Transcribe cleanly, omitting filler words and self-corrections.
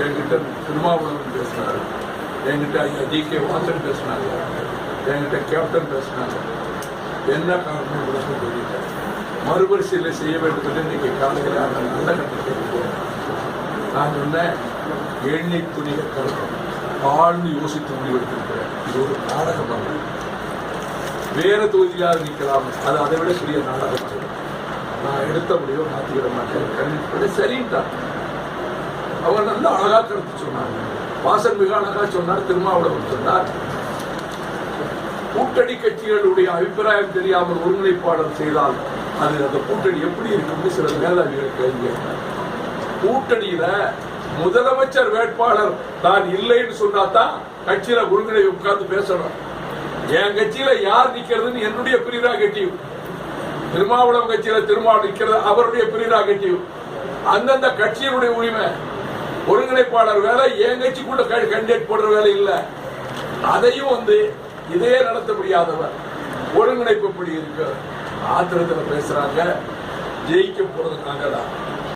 என்கிட்ட திருமாவளவன் பேசினாரு, என்கிட்ட ஐயா ஜி.கே. வாசன் பேசினாங்க, என்கிட்ட கேப்டன் பேசினாங்க. என்ன காரணம் கூட சொல்லிட்டேன். மறுபரிசீலனை செய்ய வேண்டும் என்று இன்னைக்கு காலையில் அந்த நல்ல கட்டத்தை நான் சொன்னேன். எண்ணி துணிக கருத்தம் ஆழ்ந்து யோசித்து முடிவெடுத்திருக்கிறேன். இது ஒரு நாடகம் அல்ல. வேற தொகுதியாக நிற்கலாம், அது அதை விட சிறிய நாடகம். நான் எடுத்த முடிவை மாற்றிக்கிட மாட்டேன். கண்டிப்பாக சரின்ட்டான். அவங்க நல்லா அழகா கருத்து சொன்னாங்க. வாசன் மிக அழகா சொன்னார், திருமாவளவன் சொன்னார். கூட்டணி கட்சிகளுடைய அபிப்பிராயம் தெரியாமல் ஒருங்கிணைப்பாளர் செய்தால் அது அந்த கூட்டணி எப்படி இருக்குன்னு சில மேலாதிகள் கேள்வி கேட்டார். கூட்டணியில முதலமைச்சர் வேட்பாளர் தான் இல்லைன்னு சொன்னாதான் கட்சியில ஒருங்கிணை உட்கார்ந்து பேசணும். என் கட்சியில யார் நிக்கிறதுன்னு என்னுடைய பிரிராகட்டிவ், திருமாவளவன் கட்சியில திருமாவளவன் நிக்கிறது அவருடைய பிரிராகட்டிவ். அந்தந்த கட்சியினுடைய உரிமை. ஒருங்கிணைப்பாளர் வேலை என் கட்சிக்குள்ள கேண்டிடேட் போடுற வேலை இல்ல. அதையும் இதே நடத்த முடியாதவர் ஒருங்கிணைப்பு இப்படி இருக்கு. ஆத்திரத்தில் பேசுறாங்க. ஜெயிக்க போறதுக்காக தான்